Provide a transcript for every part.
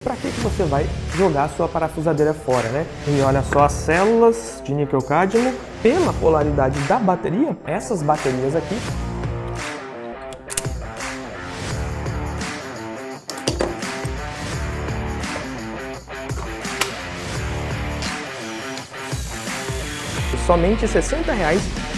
Para que você vai jogar a sua parafusadeira fora, né? E olha só as células de níquel cádmio, pela polaridade da bateria, essas baterias aqui somente R$60.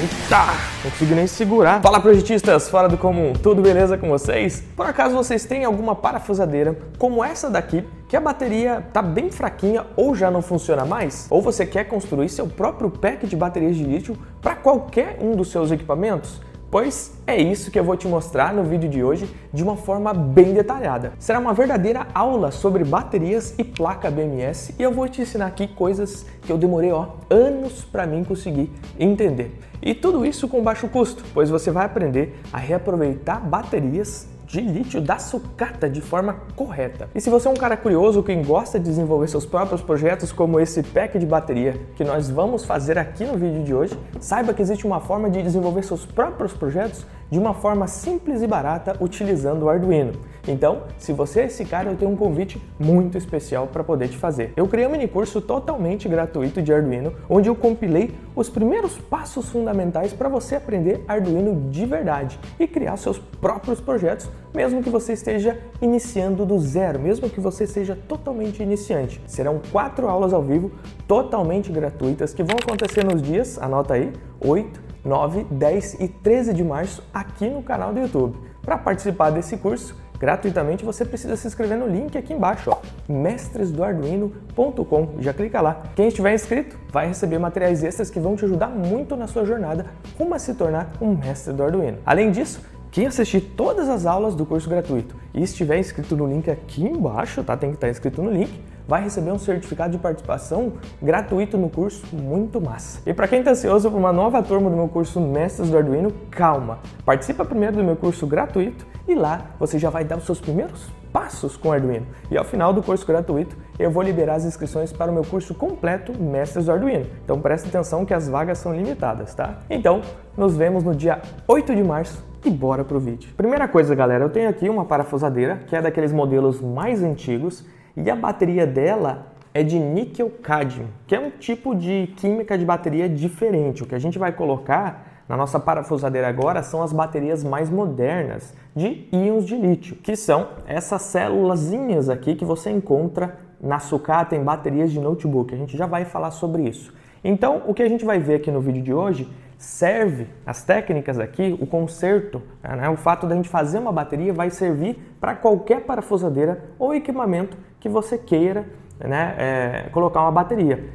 Eita, não consigo nem segurar. Fala, projetistas fora do comum, tudo beleza com vocês? Por acaso vocês têm alguma parafusadeira como essa daqui, que a bateria tá bem fraquinha ou já não funciona mais? Ou você quer construir seu próprio pack de baterias de lítio para qualquer um dos seus equipamentos? Pois é isso que eu vou te mostrar no vídeo de hoje de uma forma bem detalhada. Será uma verdadeira aula sobre baterias e placa BMS e eu vou te ensinar aqui coisas que eu demorei anos para mim conseguir entender. E tudo isso com baixo custo, pois você vai aprender a reaproveitar baterias de lítio da sucata de forma correta. E se você é um cara curioso, quem gosta de desenvolver seus próprios projetos, como esse pack de bateria que nós vamos fazer aqui no vídeo de hoje, saiba que existe uma forma de desenvolver seus próprios projetos de uma forma simples e barata utilizando o Arduino. Então, se você é esse cara, eu tenho um convite muito especial para poder te fazer. Eu criei um mini curso totalmente gratuito de Arduino, onde eu compilei os primeiros passos fundamentais para você aprender Arduino de verdade e criar seus próprios projetos, mesmo que você esteja iniciando do zero, mesmo que você seja totalmente iniciante. Serão 4 aulas ao vivo, totalmente gratuitas, que vão acontecer nos dias, anota aí, 8, 9, 10 e 13 de março aqui no canal do YouTube. Para participar desse curso, gratuitamente, você precisa se inscrever no link aqui embaixo, mestresdoarduino.com. Já clica lá. Quem estiver inscrito vai receber materiais extras que vão te ajudar muito na sua jornada rumo a se tornar um mestre do Arduino. Além disso, quem assistir todas as aulas do curso gratuito e estiver inscrito no link aqui embaixo, tá? Tem que estar inscrito no link, vai receber um certificado de participação gratuito no curso muito massa. E para quem está ansioso por uma nova turma do meu curso Mestres do Arduino, calma! Participa primeiro do meu curso gratuito e lá você já vai dar os seus primeiros passos com o Arduino. E ao final do curso gratuito, eu vou liberar as inscrições para o meu curso completo Mestres do Arduino. Então presta atenção que as vagas são limitadas, tá? Então, nos vemos no dia 8 de março e bora pro vídeo. Primeira coisa, galera, eu tenho aqui uma parafusadeira, que é daqueles modelos mais antigos, e a bateria dela é de níquel cádmio, que é um tipo de química de bateria diferente. O que a gente vai colocar na nossa parafusadeira agora são as baterias mais modernas de íons de lítio, que são essas célulazinhas aqui que você encontra na sucata em baterias de notebook. A gente já vai falar sobre isso. Então, o que a gente vai ver aqui no vídeo de hoje serve, as técnicas aqui, o conserto, né, o fato da gente fazer uma bateria vai servir para qualquer parafusadeira ou equipamento que você queira, né, colocar uma bateria.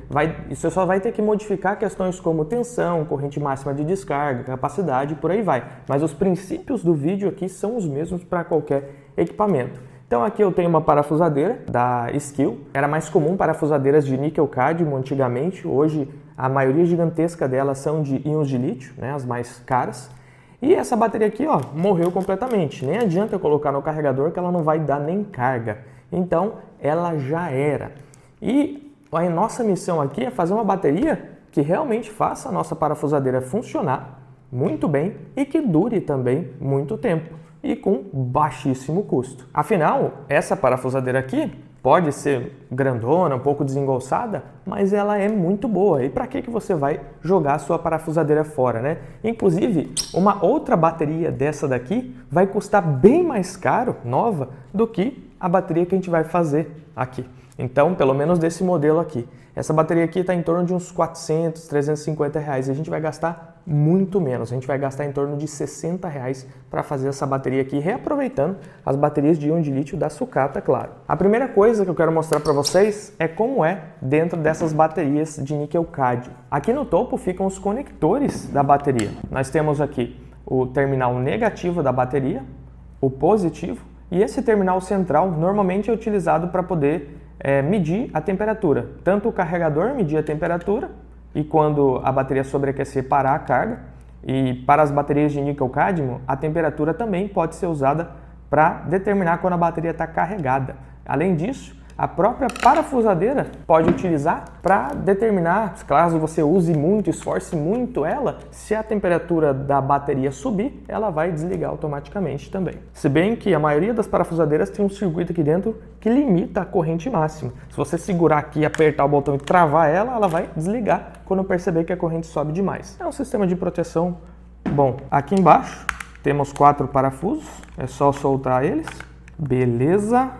Você só vai ter que modificar questões como tensão, corrente máxima de descarga, capacidade, por aí vai. Mas os princípios do vídeo aqui são os mesmos para qualquer equipamento. Então aqui eu tenho uma parafusadeira da Skill. Era mais comum parafusadeiras de níquel cádmio antigamente. Hoje a maioria gigantesca delas são de íons de lítio, né, as mais caras. E essa bateria aqui, ó, morreu completamente. Nem adianta eu colocar no carregador que ela não vai dar nem carga. Então ela já era. E a nossa missão aqui é fazer uma bateria que realmente faça a nossa parafusadeira funcionar muito bem e que dure também muito tempo e com baixíssimo custo. Afinal, essa parafusadeira aqui pode ser grandona, um pouco desengolçada, mas ela é muito boa. E para que você vai jogar a sua parafusadeira fora, né? Inclusive, uma outra bateria dessa daqui vai custar bem mais caro, nova, do que a bateria que a gente vai fazer aqui. Então, pelo menos desse modelo aqui. Essa bateria aqui está em torno de uns 400, 350 reais. E a gente vai gastar muito menos. A gente vai gastar em torno de 60 reais para fazer essa bateria aqui, reaproveitando as baterias de íon de lítio da sucata, claro. A primeira coisa que eu quero mostrar para vocês é como é dentro dessas baterias de níquel cádmio. Aqui no topo ficam os conectores da bateria. Nós temos aqui o terminal negativo da bateria, o positivo, e esse terminal central normalmente é utilizado para poder medir a temperatura. Tanto o carregador medir a temperatura e quando a bateria sobreaquecer parar a carga. E para as baterias de níquel cádmio, a temperatura também pode ser usada para determinar quando a bateria está carregada. Além disso, a própria parafusadeira pode utilizar para determinar, caso você use muito, esforce muito ela, se a temperatura da bateria subir, ela vai desligar automaticamente também. Se bem que a maioria das parafusadeiras tem um circuito aqui dentro que limita a corrente máxima. Se você segurar aqui, apertar o botão e travar ela, ela vai desligar quando perceber que a corrente sobe demais. É um sistema de proteção bom. Aqui embaixo temos 4 parafusos, é só soltar eles. Beleza.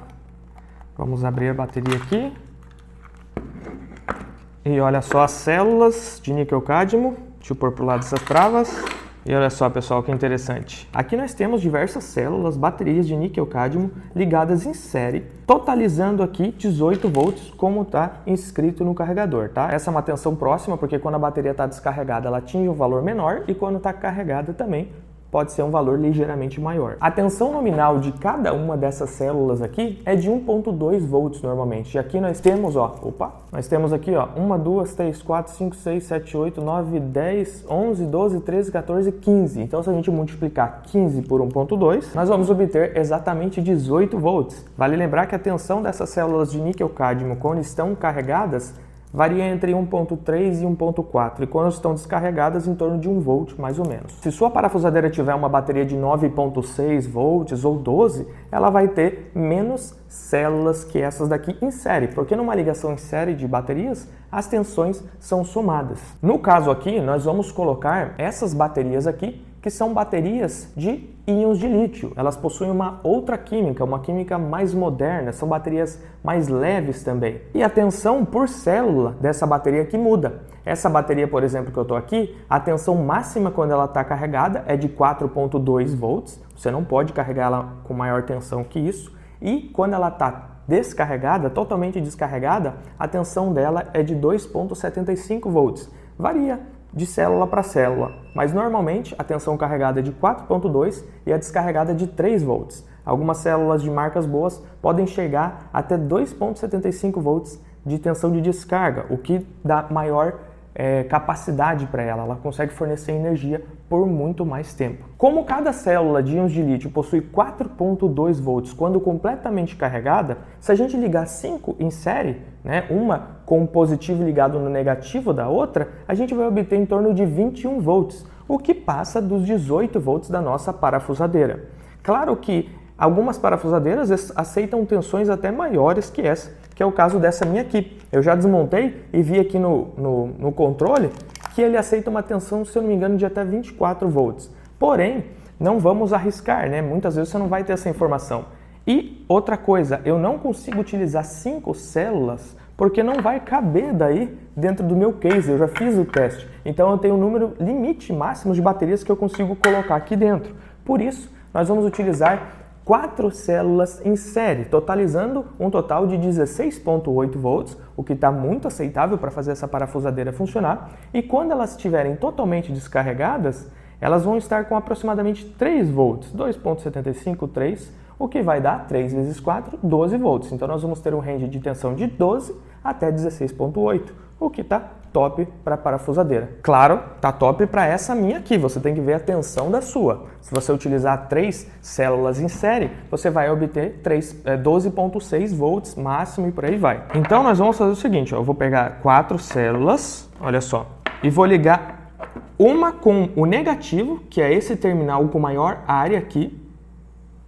Vamos abrir a bateria aqui. E olha só as células de níquel-cádmio. Deixa eu pôr para o lado dessas travas. E olha só, pessoal, que interessante. Aqui nós temos diversas células, baterias de níquel-cádmio ligadas em série, totalizando aqui 18 volts, como está inscrito no carregador, tá? Essa é uma tensão próxima, porque quando a bateria está descarregada, ela atinge um valor menor, e quando está carregada também pode ser um valor ligeiramente maior. A tensão nominal de cada uma dessas células aqui é de 1.2 volts normalmente. E aqui nós temos, nós temos aqui, 1, 2, 3, 4, 5, 6, 7, 8, 9, 10, 11, 12, 13, 14, 15. Então, se a gente multiplicar 15 por 1.2, nós vamos obter exatamente 18 volts. Vale lembrar que a tensão dessas células de níquel-cádmio, quando estão carregadas, varia entre 1.3 e 1.4 e quando estão descarregadas em torno de 1 volt mais ou menos. Se sua parafusadeira tiver uma bateria de 9.6 volts ou 12, ela vai ter menos células que essas daqui em série, porque numa ligação em série de baterias, as tensões são somadas. No caso aqui, nós vamos colocar essas baterias aqui, que são baterias de íons de lítio. Elas possuem uma outra química, uma química mais moderna, são baterias mais leves também. E a tensão por célula dessa bateria aqui muda. Essa bateria, por exemplo, que eu estou aqui, a tensão máxima quando ela está carregada é de 4.2 volts. Você não pode carregar ela com maior tensão que isso. E quando ela está descarregada, totalmente descarregada, a tensão dela é de 2.75 volts. Varia de célula para célula, mas normalmente a tensão carregada é de 4.2 e a descarregada é de 3 volts. Algumas células de marcas boas podem chegar até 2.75 volts de tensão de descarga, o que dá maior capacidade para ela, ela consegue fornecer energia por muito mais tempo. Como cada célula de íons de lítio possui 4.2 volts quando completamente carregada, se a gente ligar 5 em série, uma com o positivo ligado no negativo da outra, a gente vai obter em torno de 21 volts, o que passa dos 18 volts da nossa parafusadeira. Claro que algumas parafusadeiras aceitam tensões até maiores que essa, que é o caso dessa minha aqui. Eu já desmontei e vi aqui no controle que ele aceita uma tensão, se eu não me engano, de até 24 volts. Porém, não vamos arriscar, Muitas vezes você não vai ter essa informação. E outra coisa, eu não consigo utilizar 5 células porque não vai caber daí dentro do meu case, eu já fiz o teste. Então eu tenho um número limite máximo de baterias que eu consigo colocar aqui dentro. Por isso, nós vamos utilizar 4 células em série, totalizando um total de 16.8 volts, o que está muito aceitável para fazer essa parafusadeira funcionar. E quando elas estiverem totalmente descarregadas, elas vão estar com aproximadamente 3 volts, 2.75, 3, o que vai dar 3 vezes 4, 12 volts. Então nós vamos ter um range de tensão de 12 até 16.8, o que está top para a parafusadeira. Claro, tá top para essa minha aqui, você tem que ver a tensão da sua. Se você utilizar 3 células em série, você vai obter 12.6 volts máximo e por aí vai. Então nós vamos fazer o seguinte, eu vou pegar 4 células, olha só, e vou ligar uma com o negativo, que é esse terminal com maior área aqui,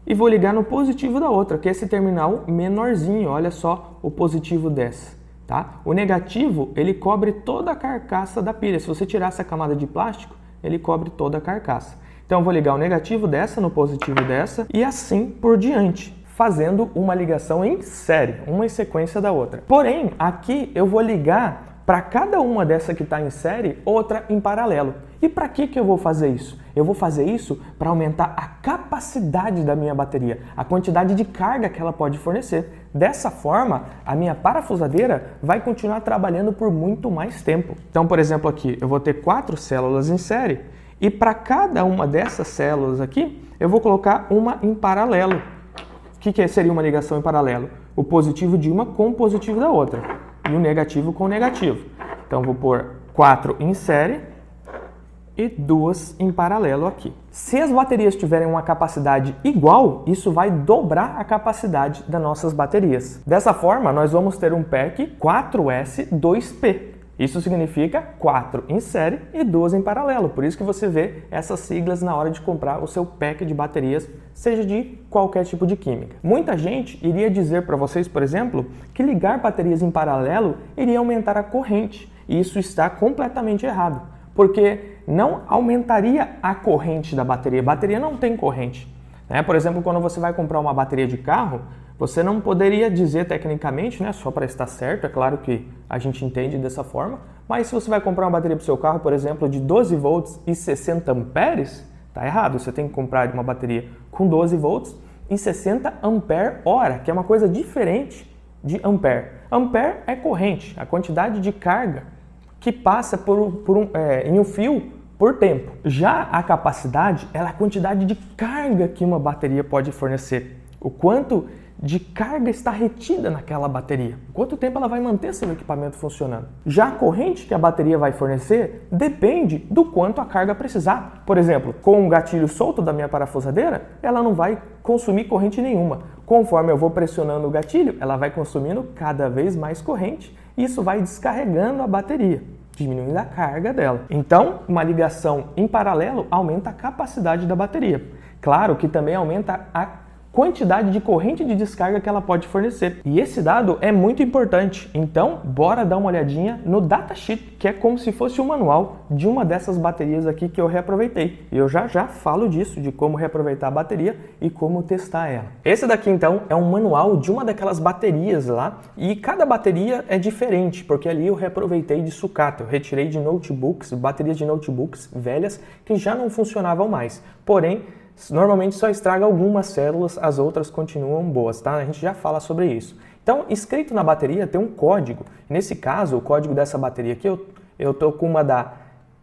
e vou ligar no positivo da outra, que é esse terminal menorzinho, olha só o positivo dessa. Tá? O negativo, ele cobre toda a carcaça da pilha. Se você tirar essa camada de plástico, ele cobre toda a carcaça. Então eu vou ligar o negativo dessa no positivo dessa e assim por diante, fazendo uma ligação em série, uma em sequência da outra. Porém, aqui eu vou ligar para cada uma dessa que está em série, outra em paralelo. E para que eu vou fazer isso? Eu vou fazer isso para aumentar a capacidade da minha bateria, a quantidade de carga que ela pode fornecer. Dessa forma, a minha parafusadeira vai continuar trabalhando por muito mais tempo. Então, por exemplo, aqui eu vou ter 4 células em série e para cada uma dessas células aqui, eu vou colocar uma em paralelo. O que seria uma ligação em paralelo? O positivo de uma com o positivo da outra e o negativo com o negativo. Então, vou pôr 4 em série e 2 em paralelo aqui. Se as baterias tiverem uma capacidade igual, isso vai dobrar a capacidade das nossas baterias. Dessa forma, nós vamos ter um pack 4S2P. Isso significa 4 em série e 2 em paralelo. Por isso que você vê essas siglas na hora de comprar o seu pack de baterias, seja de qualquer tipo de química. Muita gente iria dizer para vocês, por exemplo, que ligar baterias em paralelo iria aumentar a corrente. E isso está completamente errado, porque não aumentaria a corrente da bateria. A bateria não tem corrente, né? Por exemplo, quando você vai comprar uma bateria de carro, você não poderia dizer tecnicamente, né, só para estar certo, é claro que a gente entende dessa forma, mas se você vai comprar uma bateria para o seu carro, por exemplo, de 12 volts e 60 amperes, tá errado. Você tem que comprar uma bateria com 12 volts e 60 ampere-hora, que é uma coisa diferente de ampere. Ampere é corrente, a quantidade de carga que passa em um fio por tempo. Já a capacidade é a quantidade de carga que uma bateria pode fornecer. O quanto de carga está retida naquela bateria. Quanto tempo ela vai manter seu equipamento funcionando. Já a corrente que a bateria vai fornecer depende do quanto a carga precisar. Por exemplo, com o gatilho solto da minha parafusadeira, ela não vai consumir corrente nenhuma. Conforme eu vou pressionando o gatilho, ela vai consumindo cada vez mais corrente e isso vai descarregando a bateria, diminuindo a carga dela. Então, uma ligação em paralelo aumenta a capacidade da bateria. Claro que também aumenta a quantidade de corrente de descarga que ela pode fornecer. E esse dado é muito importante. Então, bora dar uma olhadinha no datasheet, que é como se fosse um manual de uma dessas baterias aqui que eu reaproveitei. E eu já falo disso, de como reaproveitar a bateria e como testar ela. Esse daqui, então, é um manual de uma daquelas baterias lá. E cada bateria é diferente, porque ali eu reaproveitei de sucata. Eu retirei de notebooks, baterias de notebooks velhas que já não funcionavam mais. Porém, normalmente só estraga algumas células, as outras continuam boas, tá? A gente já fala sobre isso. Então, escrito na bateria tem um código. Nesse caso, o código dessa bateria aqui, eu tô com uma da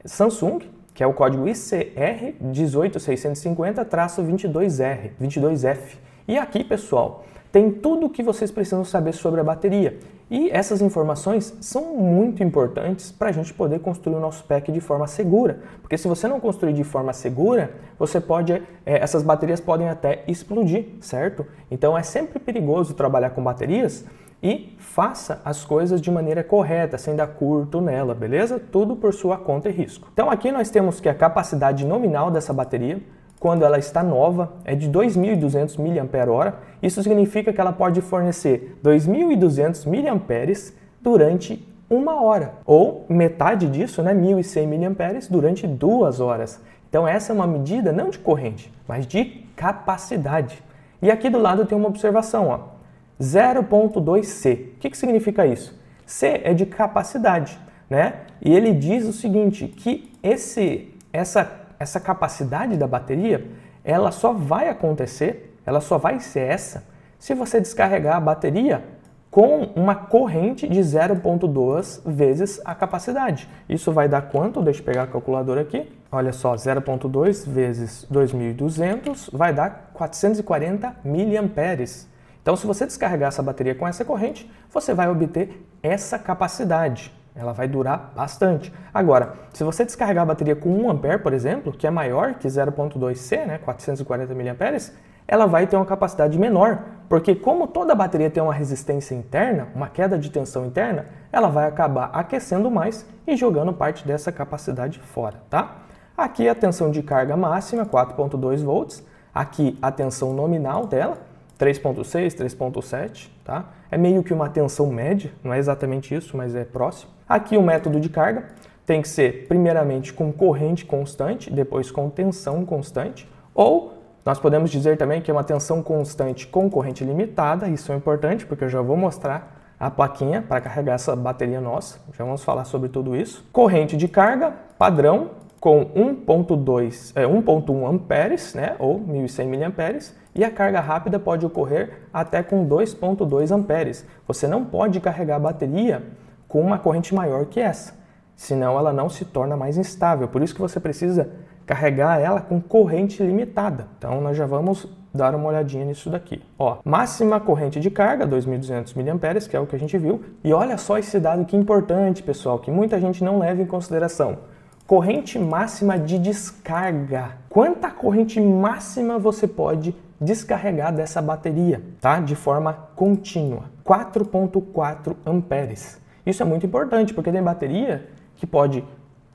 Samsung, que é o código ICR18650-22R, 22F. E aqui, pessoal, tem tudo o que vocês precisam saber sobre a bateria. E essas informações são muito importantes para a gente poder construir o nosso pack de forma segura. Porque se você não construir de forma segura, essas baterias podem até explodir, certo? Então é sempre perigoso trabalhar com baterias e faça as coisas de maneira correta, sem dar curto nela, beleza? Tudo por sua conta e risco. Então aqui nós temos que a capacidade nominal dessa bateria, quando ela está nova, é de 2.200 mAh. Isso significa que ela pode fornecer 2.200 mAh durante 1 hora. Ou metade disso, né, 1.100 mAh durante 2 horas. Então essa é uma medida não de corrente, mas de capacidade. E aqui do lado tem uma observação, ó, 0.2C. O que significa isso? C é de capacidade, né? E ele diz o seguinte, que essa capacidade da bateria, ela só vai acontecer, ela só vai ser essa, se você descarregar a bateria com uma corrente de 0.2 vezes a capacidade. Isso vai dar quanto? Deixa eu pegar a calculadora aqui. Olha só, 0.2 vezes 2.200 vai dar 440 miliamperes. Então, se você descarregar essa bateria com essa corrente, você vai obter essa capacidade. Ela vai durar bastante. Agora, se você descarregar a bateria com 1 ampere, por exemplo, que é maior que 0.2C, né, 440 mAh, ela vai ter uma capacidade menor, porque como toda bateria tem uma resistência interna, uma queda de tensão interna, ela vai acabar aquecendo mais e jogando parte dessa capacidade fora, tá? Aqui a tensão de carga máxima, 4.2 volts. Aqui a tensão nominal dela, 3.6, 3.7, tá? É meio que uma tensão média, não é exatamente isso, mas é próximo. Aqui o método de carga tem que ser primeiramente com corrente constante, depois com tensão constante, ou nós podemos dizer também que é uma tensão constante com corrente limitada. Isso é importante porque eu já vou mostrar a plaquinha para carregar essa bateria nossa, já vamos falar sobre tudo isso. Corrente de carga padrão com 1.1 amperes, né, ou 1.100 miliamperes, e a carga rápida pode ocorrer até com 2.2 amperes. Você não pode carregar a bateria com uma corrente maior que essa, senão ela não se torna mais instável. Por isso que você precisa carregar ela com corrente limitada. Então nós já vamos dar uma olhadinha nisso daqui. Ó, máxima corrente de carga, 2.200 miliamperes, que é o que a gente viu. E olha só esse dado que importante, pessoal, que muita gente não leva em consideração. corrente máxima de descarga. Quanta corrente máxima você pode descarregar dessa bateria, tá? De forma contínua. 4,4 amperes. Isso é muito importante, porque tem bateria que pode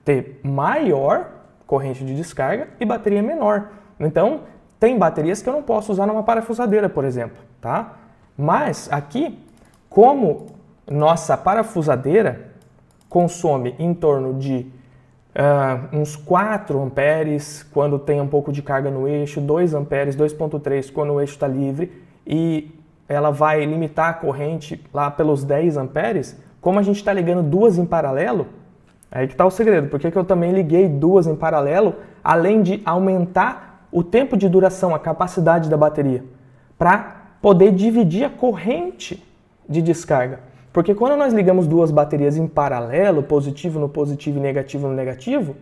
ter maior corrente de descarga e bateria menor. Então, tem baterias que eu não posso usar numa parafusadeira, por exemplo, tá? Mas aqui, como nossa parafusadeira consome em torno de uns 4 amperes quando tem um pouco de carga no eixo, 2 amperes, 2,3 quando o eixo está livre, e ela vai limitar a corrente lá pelos 10 amperes, como a gente está ligando duas em paralelo, aí que está o segredo, porque eu também liguei duas em paralelo, além de aumentar o tempo de duração, a capacidade da bateria, para poder dividir a corrente de descarga. Porque quando nós ligamos duas baterias em paralelo, positivo no positivo e negativo no negativo,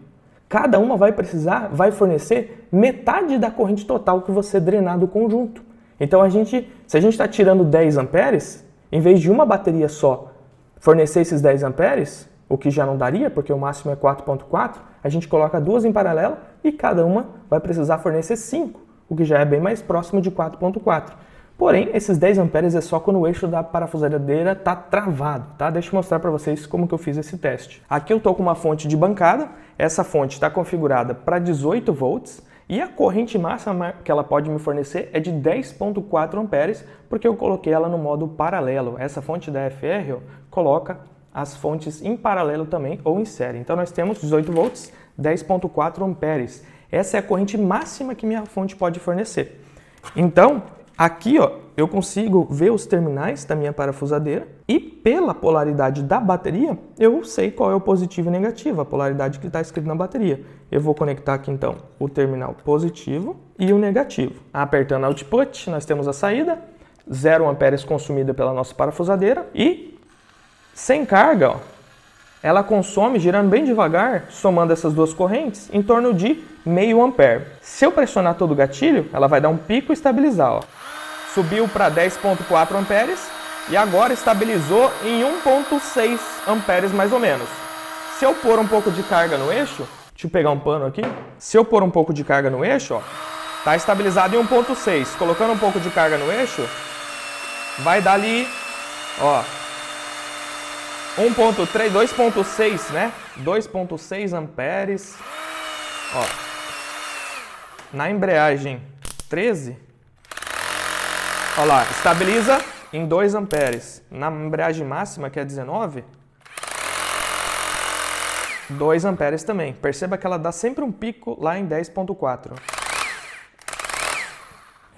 cada uma vai fornecer metade da corrente total que você drenar do conjunto. Então, se a gente está tirando 10 amperes, em vez de uma bateria só fornecer esses 10 amperes, o que já não daria, porque o máximo é 4,4, a gente coloca duas em paralelo e cada uma vai precisar fornecer 5, o que já é bem mais próximo de 4,4. Porém, esses 10 amperes é só quando o eixo da parafusadeira está travado, tá? Deixa eu mostrar para vocês como que eu fiz esse teste. Aqui eu estou com uma fonte de bancada, essa fonte está configurada para 18 volts e a corrente máxima que ela pode me fornecer é de 10,4 amperes, porque eu coloquei ela no modo paralelo. Essa fonte da FR coloca as fontes em paralelo também ou em série. Então nós temos 18 volts, 10,4 amperes. Essa é a corrente máxima que minha fonte pode fornecer. Então, aqui, ó, eu consigo ver os terminais da minha parafusadeira e pela polaridade da bateria, eu sei qual é o positivo e negativo, a polaridade que está escrita na bateria. Eu vou conectar aqui, então, o terminal positivo e o negativo. Apertando Output, nós temos a saída, 0 amperes consumida pela nossa parafusadeira e sem carga, ó, ela consome, girando bem devagar, somando essas duas correntes, em torno de meio ampere. Se eu pressionar todo o gatilho, ela vai dar um pico e estabilizar, ó. Subiu para 10,4 amperes e agora estabilizou em 1,6 amperes mais ou menos. Se eu pôr um pouco de carga no eixo, deixa eu pegar um pano aqui. Se eu pôr um pouco de carga no eixo, ó, tá estabilizado em 1,6. Colocando um pouco de carga no eixo, vai dar ali, ó, 1,3, 2,6, né? 2,6 amperes. Ó, na embreagem 13, olha lá, estabiliza em 2 amperes. Na embreagem máxima, que é 19, 2 amperes também. Perceba que ela dá sempre um pico lá em 10,4.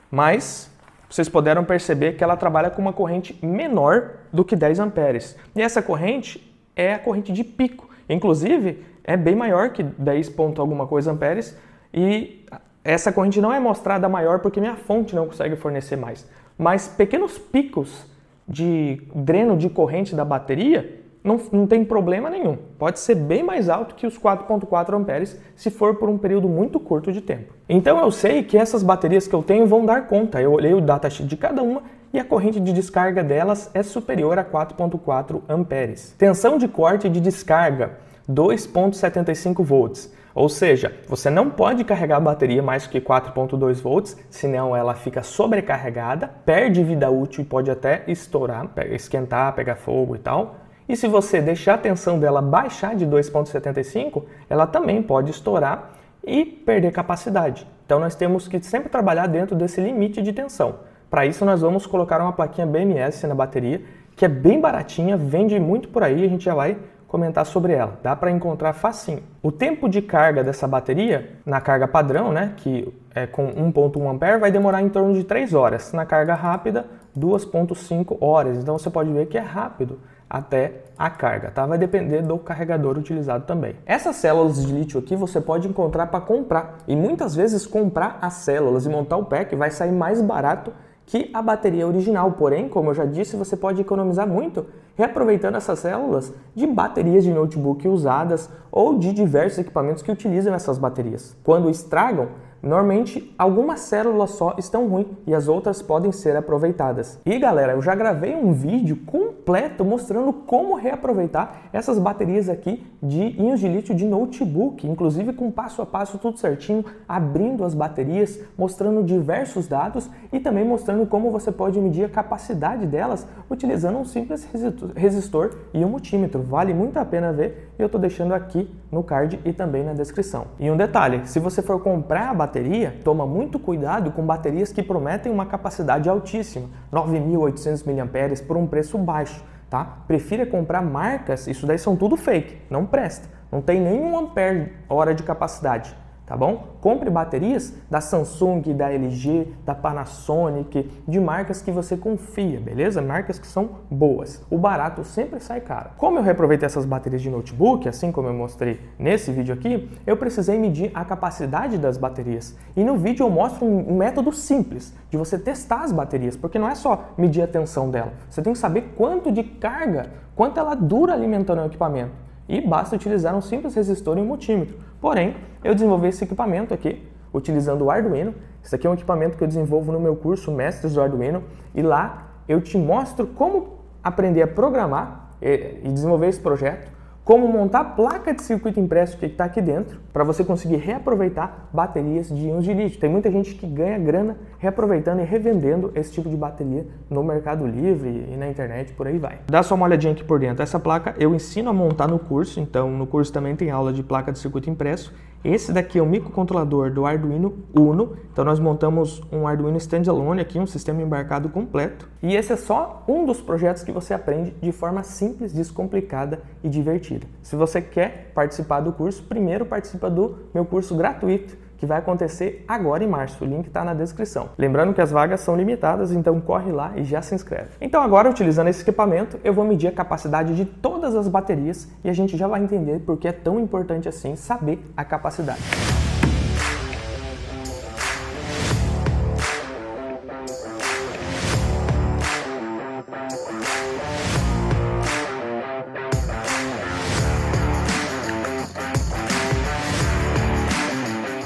Mas vocês puderam perceber que ela trabalha com uma corrente menor do que 10 amperes. E essa corrente é a corrente de pico. Inclusive, é bem maior que 10 ponto alguma coisa amperes. E essa corrente não é mostrada maior porque minha fonte não consegue fornecer mais. Mas pequenos picos de dreno de corrente da bateria não tem problema nenhum. Pode ser bem mais alto que os 4,4 amperes se for por um período muito curto de tempo. Então eu sei que essas baterias que eu tenho vão dar conta. Eu olhei o datasheet de cada uma e a corrente de descarga delas é superior a 4,4 amperes. Tensão de corte de descarga, 2,75 volts. Ou seja, você não pode carregar a bateria mais que 4,2 volts, senão ela fica sobrecarregada, perde vida útil e pode até estourar, esquentar, pegar fogo e tal. E se você deixar a tensão dela baixar de 2,75, ela também pode estourar e perder capacidade. Então nós temos que sempre trabalhar dentro desse limite de tensão. Para isso nós vamos colocar uma plaquinha BMS na bateria, que é bem baratinha, vende muito por aí, a gente já vai comentar sobre ela. Dá para encontrar facinho. O tempo de carga dessa bateria, na carga padrão, né, que é com 1,1 ampere, vai demorar em torno de 3 horas. Na carga rápida, 2,5 horas. Então você pode ver que é rápido até a carga, tá? Vai depender do carregador utilizado também. Essas células de lítio aqui você pode encontrar para comprar. E muitas vezes comprar as células e montar o pack vai sair mais barato que a bateria original. Porém, como eu já disse, você pode economizar muito reaproveitando essas células de baterias de notebook usadas ou de diversos equipamentos que utilizam essas baterias. Quando estragam, normalmente algumas células só estão ruins e as outras podem ser aproveitadas. E galera, eu já gravei um vídeo com completo mostrando como reaproveitar essas baterias aqui de íons de lítio de notebook, inclusive com passo a passo tudo certinho, abrindo as baterias, mostrando diversos dados e também mostrando como você pode medir a capacidade delas utilizando um simples resistor e um multímetro. Vale muito a pena ver e eu estou deixando aqui no card e também na descrição. E um detalhe, se você for comprar a bateria, toma muito cuidado com baterias que prometem uma capacidade altíssima, 9.800 mAh por um preço baixo, tá? Prefira comprar marcas, isso daí são tudo fake, não presta, não tem nenhum ampere hora de capacidade. Tá bom? Compre baterias da Samsung, da LG, da Panasonic, de marcas que você confia, beleza? Marcas que são boas. O barato sempre sai caro. Como eu reaproveitei essas baterias de notebook, assim como eu mostrei nesse vídeo aqui, eu precisei medir a capacidade das baterias. E no vídeo eu mostro um método simples de você testar as baterias, porque não é só medir a tensão dela. Você tem que saber quanto de carga, quanto ela dura alimentando o equipamento. E basta utilizar um simples resistor e um multímetro. Porém, eu desenvolvi esse equipamento aqui, utilizando o Arduino. Esse aqui é um equipamento que eu desenvolvo no meu curso Mestres do Arduino. E lá eu te mostro como aprender a programar e desenvolver esse projeto, como montar a placa de circuito impresso que está aqui dentro, para você conseguir reaproveitar baterias de íons de lítio. Tem muita gente que ganha grana reaproveitando e revendendo esse tipo de bateria no Mercado Livre e na internet, por aí vai. Dá só uma olhadinha aqui por dentro. Essa placa eu ensino a montar no curso, então no curso também tem aula de placa de circuito impresso. Esse daqui é o microcontrolador do Arduino Uno, então nós montamos um Arduino standalone aqui, um sistema embarcado completo. E esse é só um dos projetos que você aprende de forma simples, descomplicada e divertida. Se você quer participar do curso, primeiro participa do meu curso gratuito, que vai acontecer agora em março. O link está na descrição. Lembrando que as vagas são limitadas, então corre lá e já se inscreve. Então agora, utilizando esse equipamento, eu vou medir a capacidade de todas as baterias e a gente já vai entender por que é tão importante assim saber a capacidade.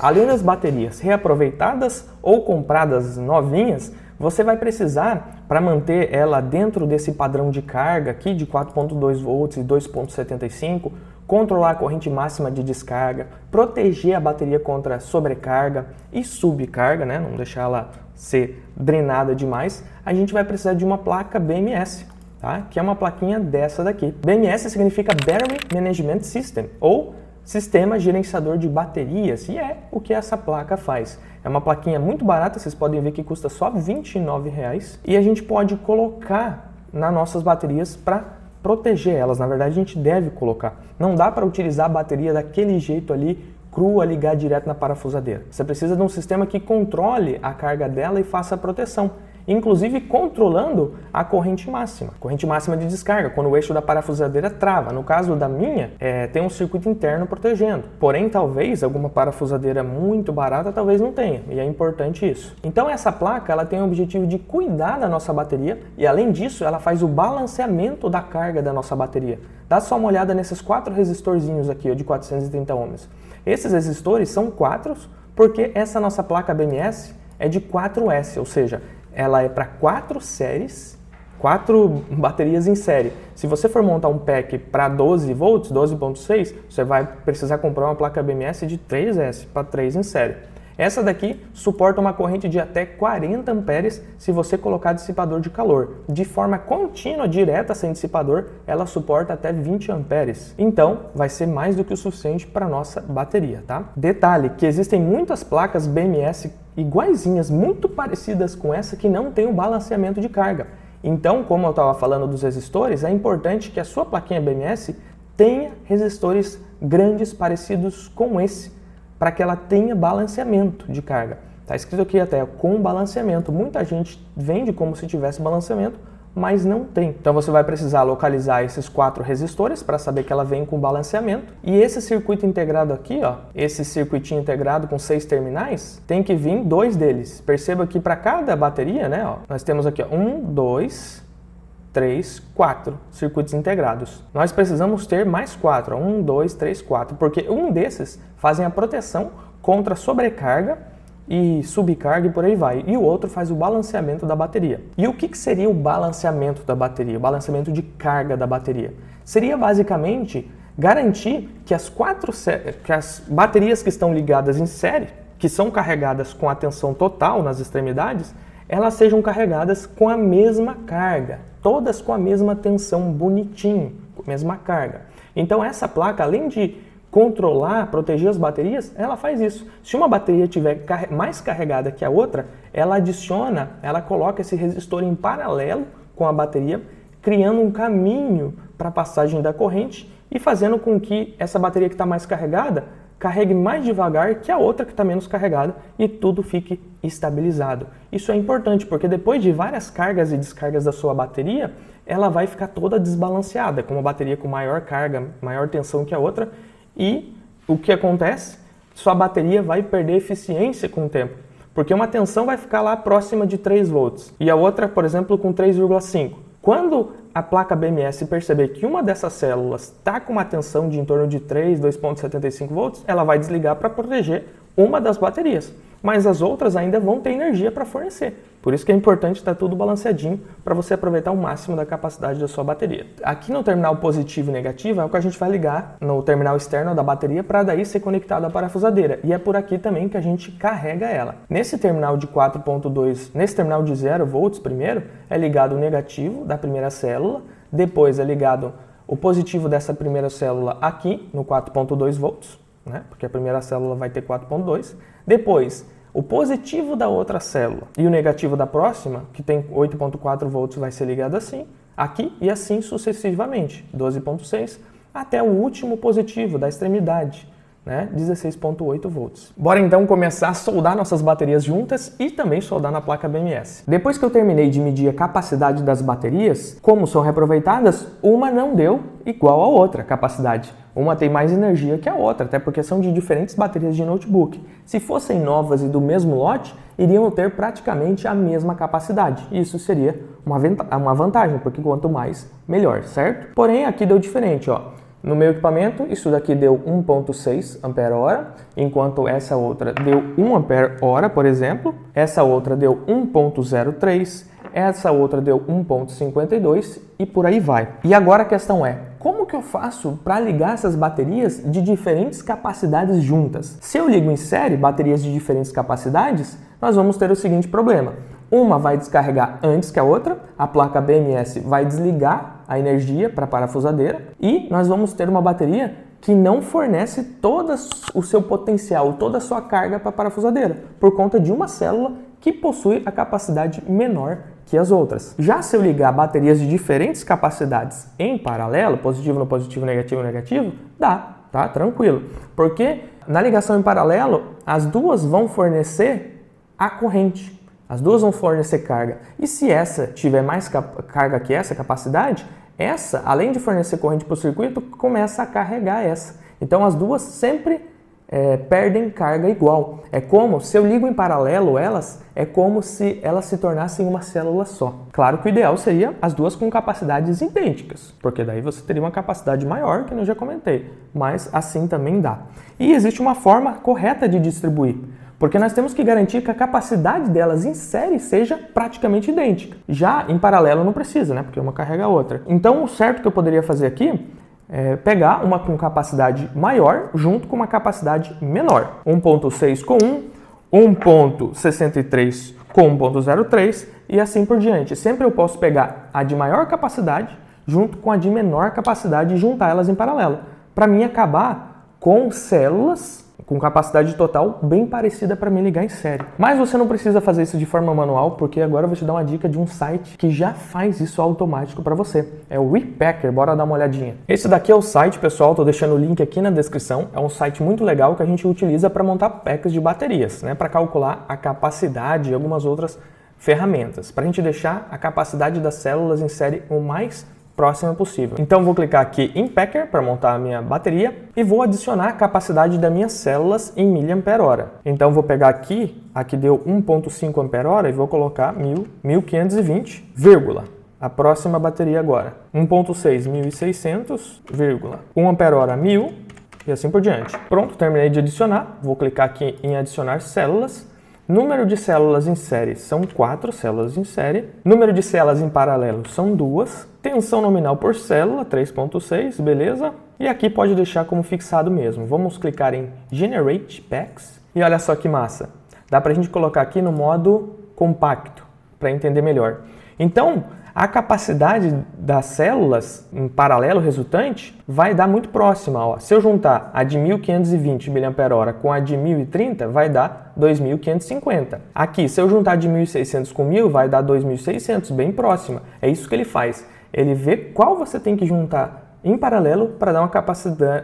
Além das baterias reaproveitadas ou compradas novinhas, você vai precisar, para manter ela dentro desse padrão de carga aqui de 4.2 volts e 2.75, controlar a corrente máxima de descarga, proteger a bateria contra sobrecarga e subcarga, né? Não deixar ela ser drenada demais, a gente vai precisar de uma placa BMS, tá? Que é uma plaquinha dessa daqui. BMS significa Battery Management System, ou Sistema Gerenciador de Baterias, e é o que essa placa faz. É uma plaquinha muito barata, vocês podem ver que custa só R$ 29,00 e a gente pode colocar nas nossas baterias para proteger elas. Na verdade, a gente deve colocar. Não dá para utilizar a bateria daquele jeito ali, crua, ligar direto na parafusadeira. Você precisa de um sistema que controle a carga dela e faça a proteção, inclusive controlando a corrente máxima de descarga, quando o eixo da parafusadeira trava. No caso da minha, tem um circuito interno protegendo. Porém, talvez alguma parafusadeira muito barata, talvez não tenha, e é importante isso. Então essa placa, ela tem o objetivo de cuidar da nossa bateria e, além disso, ela faz o balanceamento da carga da nossa bateria. Dá só uma olhada nesses 4 resistorzinhos aqui, ó, de 430 ohms. Esses resistores são 4 porque essa nossa placa BMS é de 4S, ou seja, ela é para 4 séries, 4 baterias em série. Se você for montar um pack para 12 volts, 12.6, você vai precisar comprar uma placa BMS de 3S para 3 em série. Essa daqui suporta uma corrente de até 40 amperes se você colocar dissipador de calor. De forma contínua, direta, sem dissipador, ela suporta até 20 amperes. Então, vai ser mais do que o suficiente para a nossa bateria, tá? Detalhe, que existem muitas placas BMS iguaizinhas, muito parecidas com essa, que não tem o balanceamento de carga. Então, como eu estava falando dos resistores, é importante que a sua plaquinha BMS tenha resistores grandes parecidos com esse, para que ela tenha balanceamento de carga. Está escrito aqui até com balanceamento. Muita gente vende como se tivesse balanceamento, mas não tem. Então você vai precisar localizar esses 4 resistores para saber que ela vem com balanceamento. E esse circuito integrado aqui, ó, esse circuitinho integrado com 6 terminais, tem que vir 2 deles. Perceba que para cada bateria, né, ó, nós temos aqui 1, 2, 3, 4 circuitos integrados. Nós precisamos ter mais 4, 1, 2, 3, 4, porque um desses fazem a proteção contra sobrecarga e subcarga e por aí vai. E o outro faz o balanceamento da bateria. E o que seria o balanceamento da bateria? O balanceamento de carga da bateria? Seria basicamente garantir que as baterias que estão ligadas em série, que são carregadas com a tensão total nas extremidades, elas sejam carregadas com a mesma carga, todas com a mesma tensão bonitinho, com a mesma carga. Então essa placa, além de controlar, proteger as baterias, ela faz isso. Se uma bateria estiver mais carregada que a outra, ela adiciona, ela coloca esse resistor em paralelo com a bateria, criando um caminho para a passagem da corrente e fazendo com que essa bateria que está mais carregada carregue mais devagar que a outra que está menos carregada e tudo fique estabilizado. Isso é importante porque depois de várias cargas e descargas da sua bateria, ela vai ficar toda desbalanceada, com uma bateria com maior carga, maior tensão que a outra, e o que acontece? Sua bateria vai perder eficiência com o tempo, porque uma tensão vai ficar lá próxima de 3 volts e a outra, por exemplo, com 3,5. Quando a placa BMS perceber que uma dessas células está com uma tensão de em torno de 3, 2,75 volts, ela vai desligar para proteger uma das baterias, mas as outras ainda vão ter energia para fornecer. Por isso que é importante estar tudo balanceadinho para você aproveitar o máximo da capacidade da sua bateria. Aqui no terminal positivo e negativo é o que a gente vai ligar no terminal externo da bateria para daí ser conectado à parafusadeira. E é por aqui também que a gente carrega ela. Nesse terminal de 4.2, nesse terminal de 0 volts primeiro, é ligado o negativo da primeira célula, depois é ligado o positivo dessa primeira célula aqui no 4.2 volts, né? Porque a primeira célula vai ter 4.2, depois o positivo da outra célula e o negativo da próxima, que tem 8.4 volts, vai ser ligado assim, aqui e assim sucessivamente, 12.6, até o último positivo da extremidade, né? 16.8 volts. Bora então começar a soldar nossas baterias juntas e também soldar na placa BMS. Depois que eu terminei de medir a capacidade das baterias, como são reaproveitadas, uma não deu igual à outra capacidade. Uma tem mais energia que a outra, até porque são de diferentes baterias de notebook. Se fossem novas e do mesmo lote, iriam ter praticamente a mesma capacidade. Isso seria uma vantagem, porque quanto mais, melhor, certo? Porém, aqui deu diferente, ó. No meu equipamento, isso daqui deu 1.6 ampere-hora, enquanto essa outra deu 1 ampere-hora, por exemplo. Essa outra deu 1.03, essa outra deu 1.52 e por aí vai. E agora a questão é, como que eu faço para ligar essas baterias de diferentes capacidades juntas? Se eu ligo em série baterias de diferentes capacidades, nós vamos ter o seguinte problema. Uma vai descarregar antes que a outra, a placa BMS vai desligar a energia para a parafusadeira e nós vamos ter uma bateria que não fornece todo o seu potencial, toda a sua carga para a parafusadeira, por conta de uma célula que possui a capacidade menor que as outras. Já se eu ligar baterias de diferentes capacidades em paralelo, positivo no positivo, negativo no negativo, dá, tá? Tranquilo. Porque na ligação em paralelo, as duas vão fornecer a corrente. As duas vão fornecer carga. E se essa tiver mais carga que essa capacidade, essa, além de fornecer corrente para o circuito, começa a carregar essa. Então as duas sempre perdem carga igual. É como, se eu ligo em paralelo elas, é como se elas se tornassem uma célula só. Claro que o ideal seria as duas com capacidades idênticas, porque daí você teria uma capacidade maior, que eu já comentei, mas assim também dá. E existe uma forma correta de distribuir, porque nós temos que garantir que a capacidade delas em série seja praticamente idêntica. Já em paralelo não precisa, né? Porque uma carrega a outra. Então o certo que eu poderia fazer aqui é pegar uma com capacidade maior junto com uma capacidade menor. 1.6 com 1, 1.63 com 1.03 e assim por diante. Sempre eu posso pegar a de maior capacidade junto com a de menor capacidade e juntar elas em paralelo, para mim acabar com células com capacidade total bem parecida para me ligar em série. Mas você não precisa fazer isso de forma manual, porque agora eu vou te dar uma dica de um site que já faz isso automático para você. É o Repacker, bora dar uma olhadinha. Esse daqui é o site, pessoal, tô deixando o link aqui na descrição. É um site muito legal que a gente utiliza para montar packs de baterias, né, para calcular a capacidade e algumas outras ferramentas, para a gente deixar a capacidade das células em série o mais próxima possível. Então vou clicar aqui em Packer para montar a minha bateria e vou adicionar a capacidade das minhas células em mAh. Então vou pegar aqui deu 1.5 ampere-hora e vou colocar 1520, vírgula. A próxima bateria agora, 1.6, 1600, vírgula. 1 ampere-hora, 1000 e assim por diante. Pronto, terminei de adicionar. Vou clicar aqui em adicionar células. Número de células em série são 4 células em série. Número de células em paralelo são 2. Tensão nominal por célula, 3.6, beleza? E aqui pode deixar como fixado mesmo. Vamos clicar em Generate Packs. E olha só que massa. Dá pra gente colocar aqui no modo compacto, para entender melhor. Então, a capacidade das células em paralelo resultante vai dar muito próxima. Ó. Se eu juntar a de 1520 mAh com a de 1030, vai dar 2550. Aqui, se eu juntar a de 1600 com 1000, vai dar 2600, bem próxima. É isso que ele faz. Ele vê qual você tem que juntar em paralelo para dar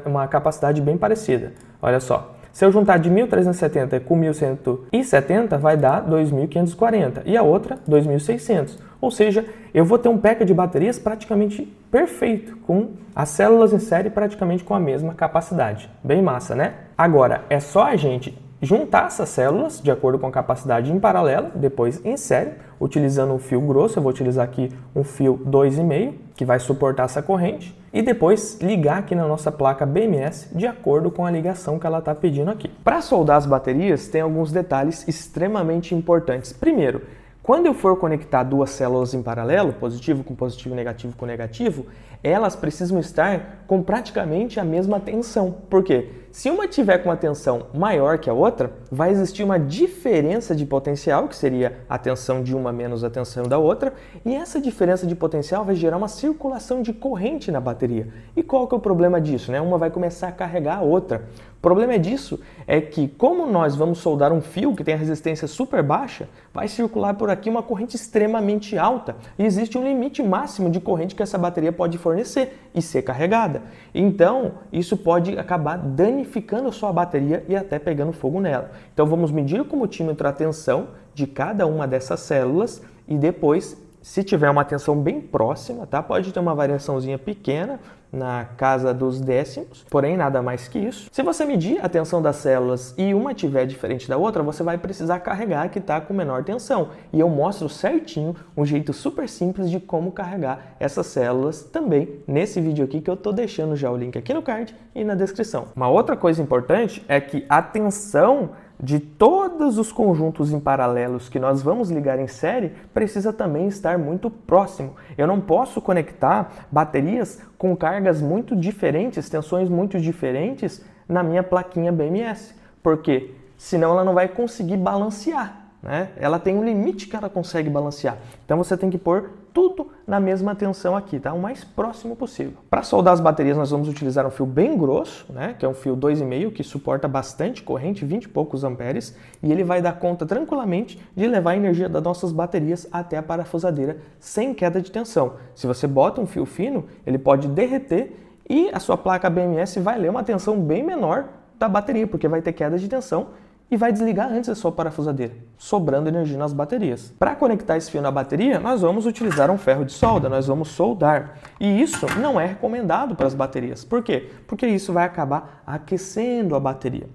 uma capacidade bem parecida. Olha só. Se eu juntar de 1370 com 1170, vai dar 2540 e a outra 2600. Ou seja, eu vou ter um pack de baterias praticamente perfeito, com as células em série praticamente com a mesma capacidade. Bem massa, né? Agora, é só a gente juntar essas células de acordo com a capacidade em paralelo, depois em série, utilizando um fio grosso. Eu vou utilizar aqui um fio 2,5, que vai suportar essa corrente, e depois ligar aqui na nossa placa BMS de acordo com a ligação que ela está pedindo aqui. Para soldar as baterias, tem alguns detalhes extremamente importantes. Primeiro, quando eu for conectar duas células em paralelo, positivo com positivo, negativo com negativo, elas precisam estar com praticamente a mesma tensão. Por quê? Se uma tiver com uma tensão maior que a outra, vai existir uma diferença de potencial, que seria a tensão de uma menos a tensão da outra, e essa diferença de potencial vai gerar uma circulação de corrente na bateria. E qual que é o problema disso? Uma vai começar a carregar a outra. O problema disso é que, como nós vamos soldar um fio que tem a resistência super baixa, vai circular por aqui uma corrente extremamente alta e existe um limite máximo de corrente que essa bateria pode fornecer e ser carregada. Então, isso pode acabar danificando a sua bateria e até pegando fogo nela. Então, vamos medir com o multímetro a tensão de cada uma dessas células e depois, se tiver uma tensão bem próxima, tá? Pode ter uma variaçãozinha pequena na casa dos décimos, porém nada mais que isso. Se você medir a tensão das células e uma tiver diferente da outra, você vai precisar carregar a que está com menor tensão. E eu mostro certinho um jeito super simples de como carregar essas células também nesse vídeo aqui, que eu estou deixando já o link aqui no card e na descrição. Uma outra coisa importante é que a tensão de todos os conjuntos em paralelos que nós vamos ligar em série precisa também estar muito próximo. Eu não posso conectar baterias com cargas muito diferentes, tensões muito diferentes na minha plaquinha BMS, porque senão ela não vai conseguir balancear, né? Ela tem um limite que ela consegue balancear. Então você tem que pôr tudo na mesma tensão aqui, tá? O mais próximo possível. Para soldar as baterias, nós vamos utilizar um fio bem grosso, né? Que é um fio 2,5, que suporta bastante corrente, 20 e poucos amperes, e ele vai dar conta tranquilamente de levar a energia das nossas baterias até a parafusadeira sem queda de tensão. Se você bota um fio fino, ele pode derreter e a sua placa BMS vai ler uma tensão bem menor da bateria, porque vai ter queda de tensão e vai desligar antes da sua parafusadeira, sobrando energia nas baterias. Para conectar esse fio na bateria, nós vamos utilizar um ferro de solda, nós vamos soldar. E isso não é recomendado para as baterias. Por quê? Porque isso vai acabar aquecendo a bateria.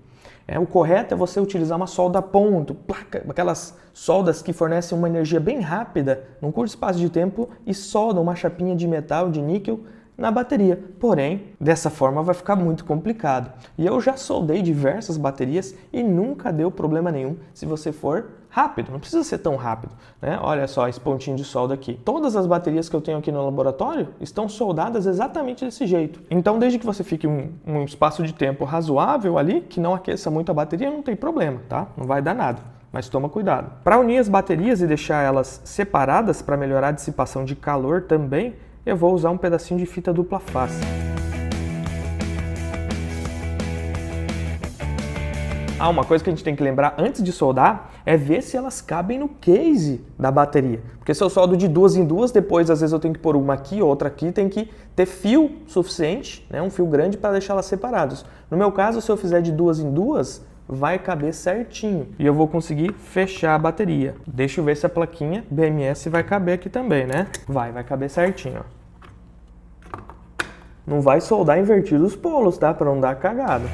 O correto é você utilizar uma solda a ponto, aquelas soldas que fornecem uma energia bem rápida, num curto espaço de tempo, e soldam uma chapinha de metal, de níquel, na bateria. Porém, dessa forma vai ficar muito complicado. E eu já soldei diversas baterias e nunca deu problema nenhum se você for rápido. Não precisa ser tão rápido, né? Olha só esse pontinho de solda aqui. Todas as baterias que eu tenho aqui no laboratório estão soldadas exatamente desse jeito. Então, desde que você fique um espaço de tempo razoável ali, que não aqueça muito a bateria, não tem problema, tá? Não vai dar nada. Mas toma cuidado. Para unir as baterias e deixar elas separadas para melhorar a dissipação de calor também, eu vou usar um pedacinho de fita dupla face. Uma coisa que a gente tem que lembrar antes de soldar é ver se elas cabem no case da bateria. Porque se eu soldo de duas em duas, depois às vezes eu tenho que pôr uma aqui, outra aqui, tem que ter fio suficiente, né, um fio grande para deixar elas separadas. No meu caso, se eu fizer de duas em duas, vai caber certinho e eu vou conseguir fechar a bateria. Deixa eu ver se a plaquinha BMS vai caber aqui também, né? Vai caber certinho, ó. Não vai soldar invertido os polos, tá? Para não dar cagada.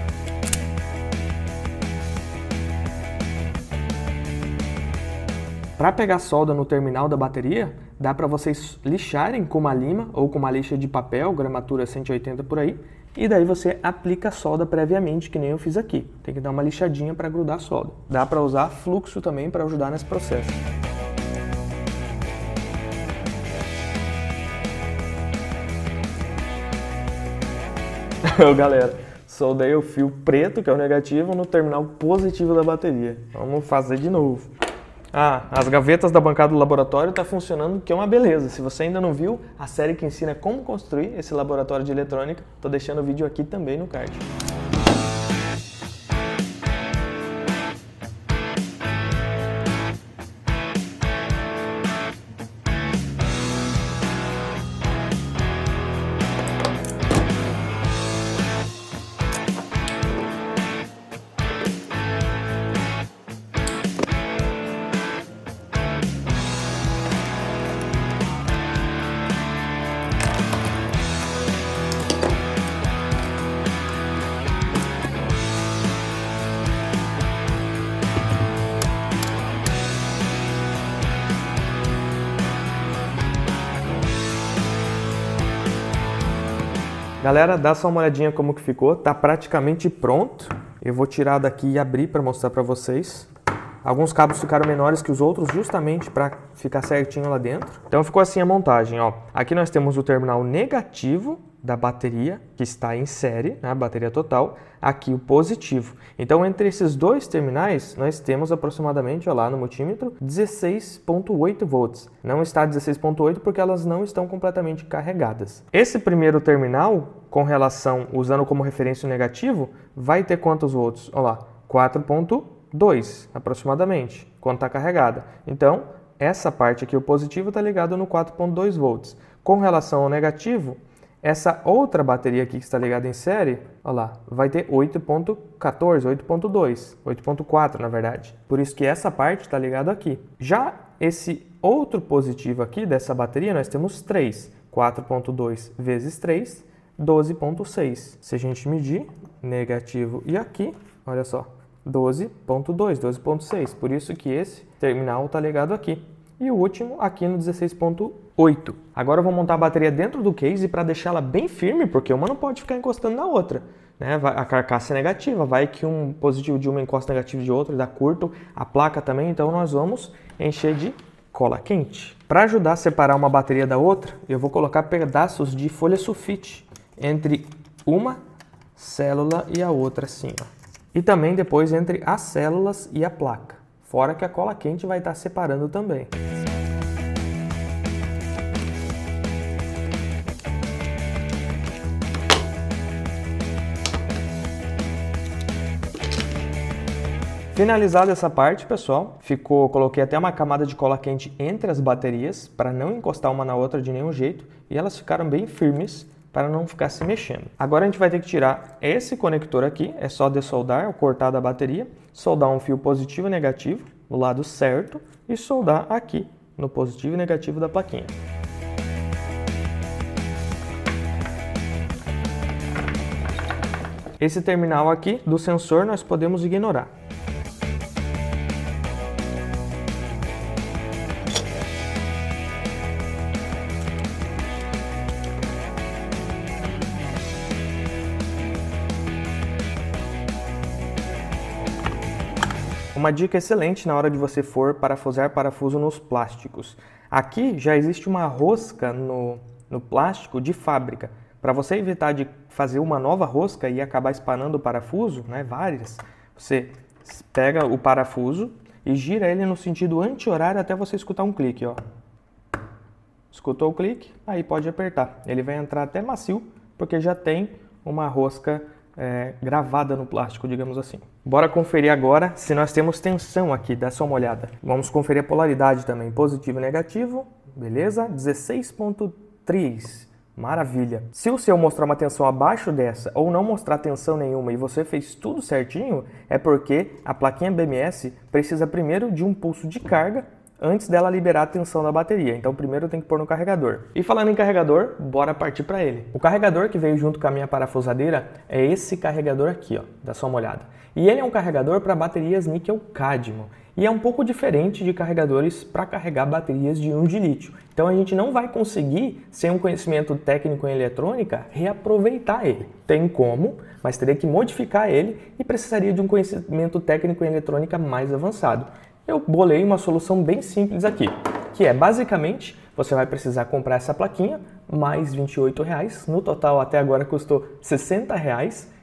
Para pegar solda no terminal da bateria, dá para vocês lixarem com uma lima ou com uma lixa de papel, gramatura 180 por aí, e daí você aplica a solda previamente, que nem eu fiz aqui. Tem que dar uma lixadinha para grudar a solda. Dá para usar fluxo também para ajudar nesse processo. Galera, soldei o fio preto, que é o negativo, no terminal positivo da bateria. Vamos fazer de novo. As gavetas da bancada do laboratório tá funcionando, que é uma beleza. Se você ainda não viu a série que ensina como construir esse laboratório de eletrônica, tô deixando o vídeo aqui também no card. Galera, dá só uma olhadinha como que ficou, tá praticamente pronto. Eu vou tirar daqui e abrir para mostrar para vocês. Alguns cabos ficaram menores que os outros justamente para ficar certinho lá dentro. Então ficou assim a montagem, ó. Aqui nós temos o terminal negativo da bateria, que está em série, né, a bateria total. Aqui o positivo. Então entre esses dois terminais nós temos aproximadamente, ó lá no multímetro, 16.8 volts. Não está 16.8 porque elas não estão completamente carregadas. Esse primeiro terminal, com relação, usando como referência o negativo, vai ter quantos volts? Olha lá, 4.2 aproximadamente, quando está carregada. Então, essa parte aqui, o positivo, está ligado no 4.2 volts. Com relação ao negativo, essa outra bateria aqui que está ligada em série, olha lá, vai ter 8.14, 8.2, 8.4 na verdade. Por isso que essa parte está ligada aqui. Já esse outro positivo aqui dessa bateria, nós temos 3. 4.2 vezes 3, 12.6. Se a gente medir negativo e aqui, olha só, 12.2, 12.6. Por isso que esse terminal está ligado aqui. E o último aqui no 16.8. Agora eu vou montar a bateria dentro do case para deixá-la bem firme, porque uma não pode ficar encostando na outra, né? A carcaça é negativa, vai que um positivo de uma encosta negativo de outra, dá curto, a placa também, então nós vamos encher de cola quente. Para ajudar a separar uma bateria da outra, eu vou colocar pedaços de folha sulfite entre uma célula e a outra assim, ó. E também depois entre as células e a placa. Fora que a cola quente vai estar separando também. Finalizada essa parte, pessoal, coloquei até uma camada de cola quente entre as baterias para não encostar uma na outra de nenhum jeito e elas ficaram bem firmes para não ficar se mexendo. Agora a gente vai ter que tirar esse conector aqui, é só dessoldar ou cortar da bateria, soldar um fio positivo e negativo no lado certo e soldar aqui no positivo e negativo da plaquinha. Esse terminal aqui do sensor nós podemos ignorar. Uma dica excelente na hora de você for parafusar parafuso nos plásticos. Aqui já existe uma rosca no plástico de fábrica. Para você evitar de fazer uma nova rosca e acabar espanando o parafuso, né, várias, você pega o parafuso e gira ele no sentido anti-horário até você escutar um clique, ó. Escutou o clique? Aí pode apertar. Ele vai entrar até macio, porque já tem uma rosca gravada no plástico, digamos assim. Bora conferir agora se nós temos tensão aqui, dá só uma olhada. Vamos conferir a polaridade também, positivo e negativo, beleza? 16.3, maravilha. Se o seu mostrar uma tensão abaixo dessa ou não mostrar tensão nenhuma e você fez tudo certinho, é porque a plaquinha BMS precisa primeiro de um pulso de carga antes dela liberar a tensão da bateria. Então primeiro tem que pôr no carregador. E falando em carregador, bora partir para ele. O carregador que veio junto com a minha parafusadeira é esse carregador aqui, ó. Dá só uma olhada. E ele é um carregador para baterias níquel-cádmio. E é um pouco diferente de carregadores para carregar baterias de íon de lítio. Então a gente não vai conseguir, sem um conhecimento técnico em eletrônica, reaproveitar ele. Tem como, mas teria que modificar ele e precisaria de um conhecimento técnico em eletrônica mais avançado. Eu bolei uma solução bem simples aqui, que é basicamente você vai precisar comprar essa plaquinha, mais R$ 28. No total até agora custou R$ 60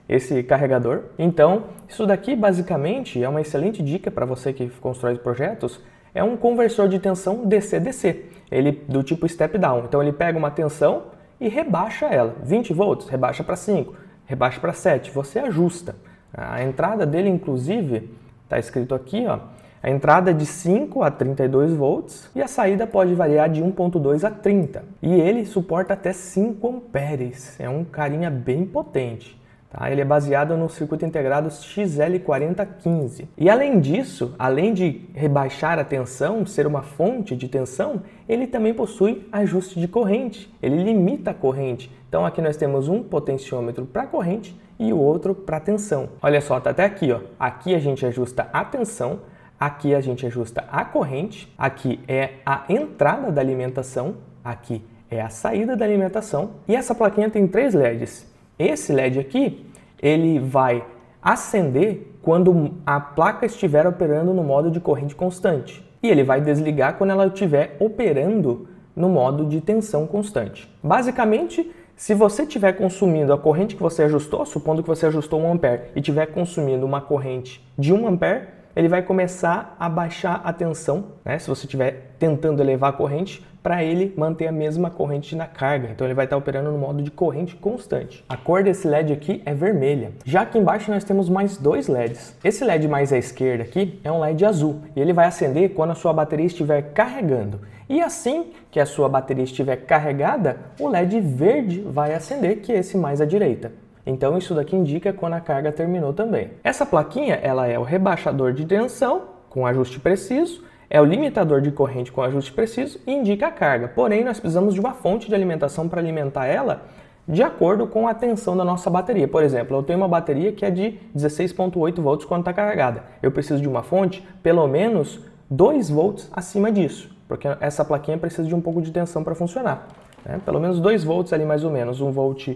esse carregador. Então, isso daqui basicamente é uma excelente dica para você que constrói projetos. É um conversor de tensão DC-DC, ele do tipo step down. Então ele pega uma tensão e rebaixa ela. 20 volts, rebaixa para 5, rebaixa para 7, você ajusta. A entrada dele, inclusive, está escrito aqui, ó, a entrada é de 5 a 32 volts e a saída pode variar de 1.2 a 30. E ele suporta até 5 amperes, é um carinha bem potente. Ele é baseado no circuito integrado XL4015. E além disso, além de rebaixar a tensão, ser uma fonte de tensão, ele também possui ajuste de corrente. Ele limita a corrente. Então aqui nós temos um potenciômetro para corrente e o outro para tensão. Olha só, tá até aqui, ó. Aqui a gente ajusta a tensão, aqui a gente ajusta a corrente, aqui é a entrada da alimentação, aqui é a saída da alimentação. E essa plaquinha tem 3 LEDs. Esse LED aqui, ele vai acender quando a placa estiver operando no modo de corrente constante. E ele vai desligar quando ela estiver operando no modo de tensão constante. Basicamente, se você estiver consumindo a corrente que você ajustou, supondo que você ajustou 1 ampere e estiver consumindo uma corrente de 1 ampere, ele vai começar a baixar a tensão, né? Se você estiver tentando elevar a corrente, para ele manter a mesma corrente na carga. Então ele vai estar operando no modo de corrente constante. A cor desse LED aqui é vermelha. Já aqui embaixo nós temos mais 2 LEDs. Esse LED mais à esquerda aqui é um LED azul e ele vai acender quando a sua bateria estiver carregando. E assim que a sua bateria estiver carregada, o LED verde vai acender, que é esse mais à direita. Então isso daqui indica quando a carga terminou também. Essa plaquinha, ela é o rebaixador de tensão com ajuste preciso, é o limitador de corrente com ajuste preciso e indica a carga. Porém, nós precisamos de uma fonte de alimentação para alimentar ela de acordo com a tensão da nossa bateria. Por exemplo, eu tenho uma bateria que é de 16.8 volts quando está carregada. Eu preciso de uma fonte pelo menos 2 volts acima disso, porque essa plaquinha precisa de um pouco de tensão para funcionar. Pelo menos 2 volts ali mais ou menos, 1,5 volt.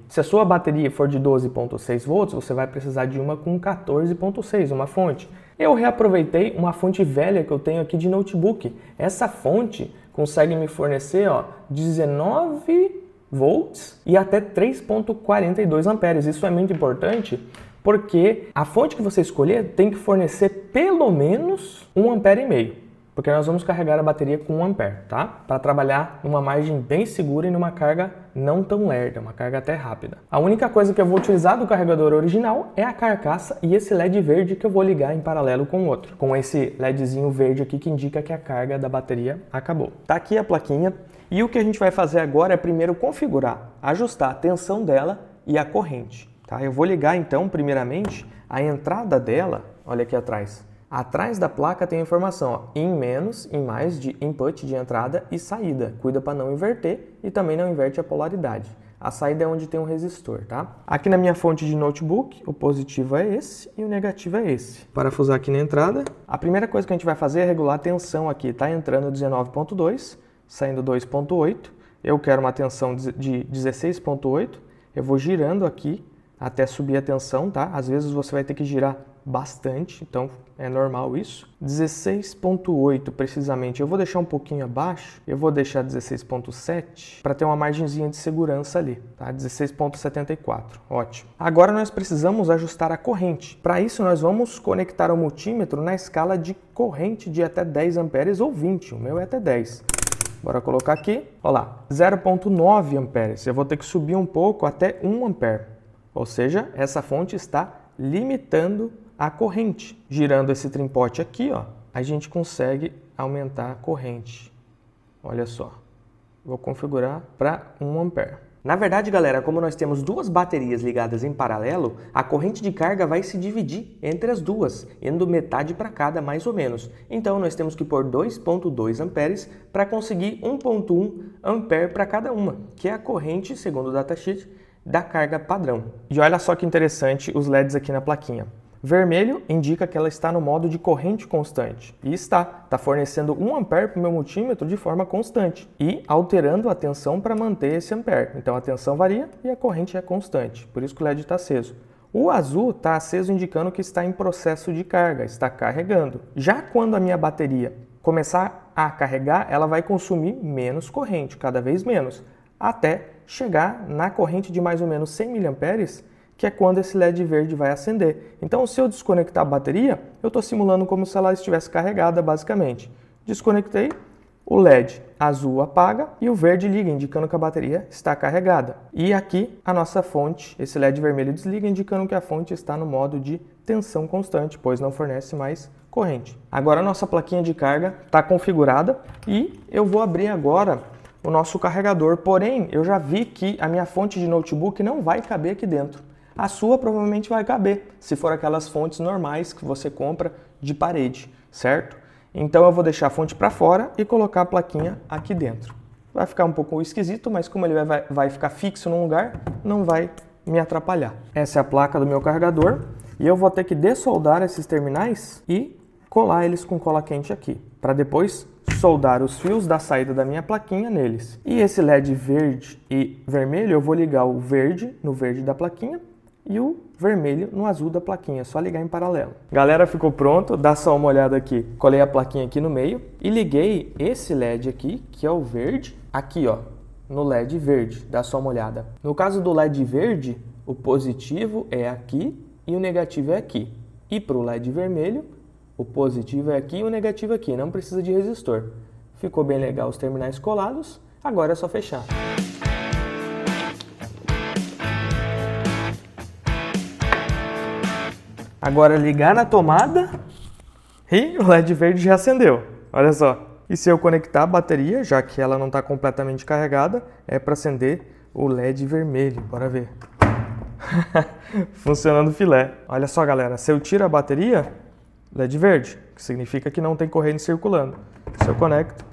Se a sua bateria for de 12.6 volts, você vai precisar de uma com 14.6, uma fonte. Eu reaproveitei uma fonte velha que eu tenho aqui de notebook. Essa fonte consegue me fornecer 19 volts e até 3.42 amperes. Isso é muito importante porque a fonte que você escolher tem que fornecer pelo menos 1,5 ampere. Porque nós vamos carregar a bateria com 1 ampere, tá? Para trabalhar numa margem bem segura e numa carga não tão lerda, uma carga até rápida. A única coisa que eu vou utilizar do carregador original é a carcaça e esse LED verde que eu vou ligar em paralelo com o outro. Com esse LEDzinho verde aqui que indica que a carga da bateria acabou. Tá aqui a plaquinha e o que a gente vai fazer agora é primeiro configurar, ajustar a tensão dela e a corrente, tá? Eu vou ligar então, primeiramente, a entrada dela, olha aqui atrás. Atrás da placa tem a informação, em menos, em mais de input de entrada e saída. Cuida para não inverter e também não inverte a polaridade. A saída é onde tem um resistor, tá? Aqui na minha fonte de notebook, o positivo é esse e o negativo é esse. Parafusar aqui na entrada. A primeira coisa que a gente vai fazer é regular a tensão aqui. Tá entrando 19.2, saindo 2.8. Eu quero uma tensão de 16.8. Eu vou girando aqui até subir a tensão, tá? Às vezes você vai ter que girar bastante, então é normal isso. 16.8 precisamente, eu vou deixar um pouquinho abaixo, eu vou deixar 16.7 para ter uma margenzinha de segurança ali, tá? 16.74, ótimo. Agora nós precisamos ajustar a corrente. Para isso nós vamos conectar o multímetro na escala de corrente de até 10 amperes ou 20, o meu é até 10. Bora colocar aqui, olha lá, 0.9 amperes, eu vou ter que subir um pouco até 1 ampere, ou seja, essa fonte está limitando a corrente. Girando esse trimpote aqui, ó, a gente consegue aumentar a corrente. Olha só. Vou configurar para 1 ampere. Na verdade, galera, como nós temos duas baterias ligadas em paralelo, a corrente de carga vai se dividir entre as duas, indo metade para cada mais ou menos. Então nós temos que pôr 2.2 amperes para conseguir 1.1 ampere para cada uma, que é a corrente, segundo o datasheet, da carga padrão. E olha só que interessante os LEDs aqui na plaquinha. Vermelho indica que ela está no modo de corrente constante. E está fornecendo 1 ampere para o meu multímetro de forma constante e alterando a tensão para manter esse ampere. Então a tensão varia e a corrente é constante, por isso que o LED está aceso. O azul está aceso indicando que está em processo de carga, está carregando. Já quando a minha bateria começar a carregar, ela vai consumir menos corrente, cada vez menos, até chegar na corrente de mais ou menos 100 mA, que é quando esse LED verde vai acender. Então, se eu desconectar a bateria, eu estou simulando como se ela estivesse carregada, basicamente. Desconectei, o LED azul apaga e o verde liga, indicando que a bateria está carregada. E aqui a nossa fonte, esse LED vermelho desliga, indicando que a fonte está no modo de tensão constante, pois não fornece mais corrente. Agora a nossa plaquinha de carga está configurada e eu vou abrir agora o nosso carregador. Porém, eu já vi que a minha fonte de notebook não vai caber aqui dentro. A sua provavelmente vai caber, se for aquelas fontes normais que você compra de parede, certo? Então eu vou deixar a fonte para fora e colocar a plaquinha aqui dentro. Vai ficar um pouco esquisito, mas como ele vai ficar fixo num lugar, não vai me atrapalhar. Essa é a placa do meu carregador e eu vou ter que dessoldar esses terminais e colar eles com cola quente aqui, para depois soldar os fios da saída da minha plaquinha neles. E esse LED verde e vermelho, eu vou ligar o verde no verde da plaquinha e o vermelho no azul da plaquinha, é só ligar em paralelo. Galera, ficou pronto, dá só uma olhada aqui. Colei a plaquinha aqui no meio e liguei esse LED aqui, que é o verde, aqui ó, no LED verde, dá só uma olhada. No caso do LED verde, o positivo é aqui e o negativo é aqui. E para o LED vermelho, o positivo é aqui e o negativo aqui, não precisa de resistor. Ficou bem legal os terminais colados, agora é só fechar. Agora ligar na tomada e o LED verde já acendeu, olha só. E se eu conectar a bateria, já que ela não está completamente carregada, é para acender o LED vermelho, bora ver. Funcionando filé. Olha só galera, se eu tiro a bateria, LED verde, que significa que não tem corrente circulando. Se eu conecto,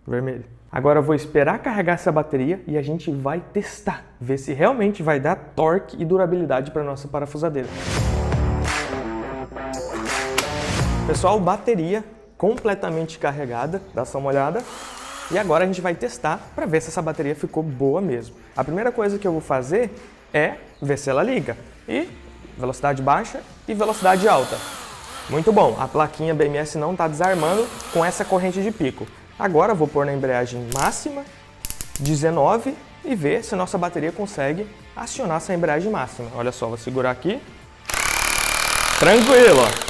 vermelho. Agora eu vou esperar carregar essa bateria e a gente vai testar, ver se realmente vai dar torque e durabilidade para nossa parafusadeira. Pessoal, bateria completamente carregada, dá só uma olhada. E agora a gente vai testar para ver se essa bateria ficou boa mesmo. A primeira coisa que eu vou fazer é ver se ela liga. E velocidade baixa e velocidade alta. Muito bom, a plaquinha BMS não está desarmando com essa corrente de pico. Agora eu vou pôr na embreagem máxima, 19, e ver se nossa bateria consegue acionar essa embreagem máxima. Olha só, vou segurar aqui. Tranquilo, ó.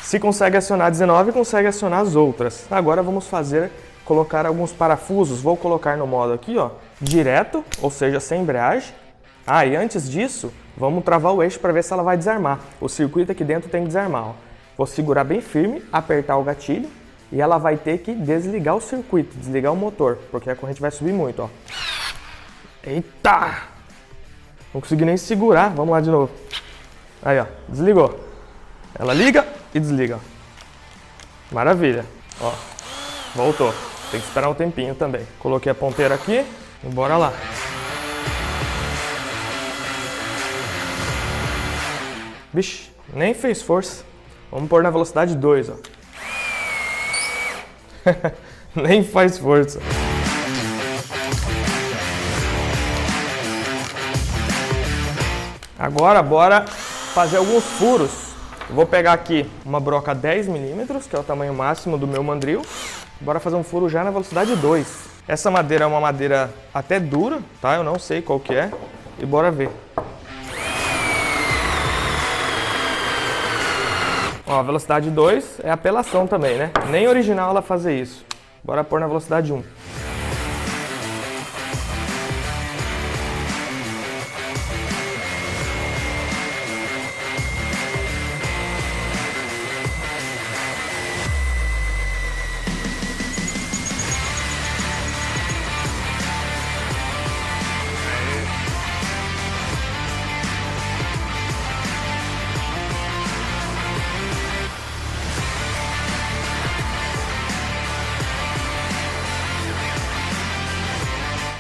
Se consegue acionar 19, consegue acionar as outras. Agora vamos colocar alguns parafusos. Vou colocar no modo aqui, ó, direto, ou seja, sem embreagem. Ah, e antes disso, vamos travar o eixo para ver se ela vai desarmar. O circuito aqui dentro tem que desarmar, ó. Vou segurar bem firme, apertar o gatilho e ela vai ter que desligar o circuito, desligar o motor, porque a corrente vai subir muito, ó. Eita! Não consegui nem segurar. Vamos lá de novo. Aí, ó, desligou. Ela liga e desliga. Maravilha. Ó, voltou. Tem que esperar um tempinho também. Coloquei a ponteira aqui e bora lá. Vixe, nem fez força. Vamos pôr na velocidade 2, ó. Nem faz força. Agora, bora fazer alguns furos. Vou pegar aqui uma broca 10 mm, que é o tamanho máximo do meu mandril. Bora fazer um furo já na velocidade 2. Essa madeira é uma madeira até dura, tá? Eu não sei qual que é. E bora ver. Ó, a velocidade 2 é apelação também, né? Nem original ela fazer isso. Bora pôr na velocidade 1.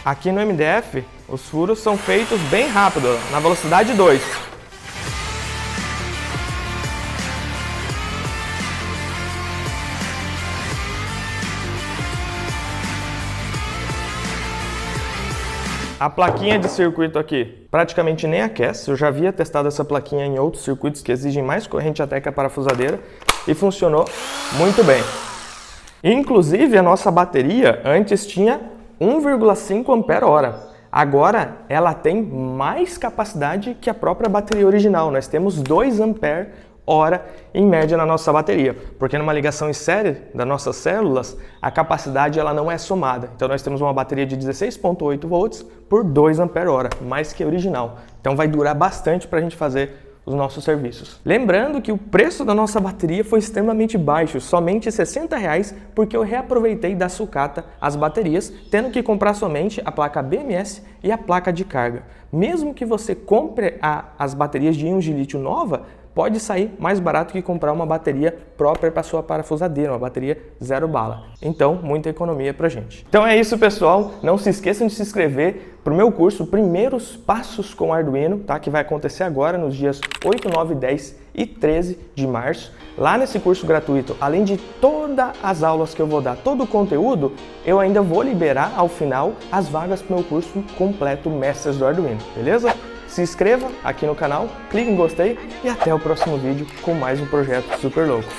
Aqui no MDF, os furos são feitos bem rápido, na velocidade 2. A plaquinha de circuito aqui praticamente nem aquece. Eu já havia testado essa plaquinha em outros circuitos que exigem mais corrente até que a parafusadeira e funcionou muito bem. Inclusive, a nossa bateria antes tinha 1,5 ampere-hora. Agora, ela tem mais capacidade que a própria bateria original. Nós temos 2 ampere-hora em média na nossa bateria, porque numa ligação em série das nossas células, a capacidade ela não é somada. Então, nós temos uma bateria de 16,8 volts por 2 ampere-hora, mais que a original. Então, vai durar bastante para a gente fazer os nossos serviços. Lembrando que o preço da nossa bateria foi extremamente baixo, somente R$ 60, porque eu reaproveitei da sucata as baterias, tendo que comprar somente a placa BMS e a placa de carga. Mesmo que você compre as baterias de íon de lítio nova, pode sair mais barato que comprar uma bateria própria para sua parafusadeira, uma bateria 0 bala. Então, muita economia pra gente. Então é isso, pessoal. Não se esqueçam de se inscrever para o meu curso Primeiros Passos com Arduino, tá? Que vai acontecer agora nos dias 8, 9, 10 e 13 de março. Lá nesse curso gratuito, além de todas as aulas que eu vou dar, todo o conteúdo, eu ainda vou liberar ao final as vagas para o meu curso completo Mestres do Arduino, beleza? Se inscreva aqui no canal, clique em gostei e até o próximo vídeo com mais um projeto super louco.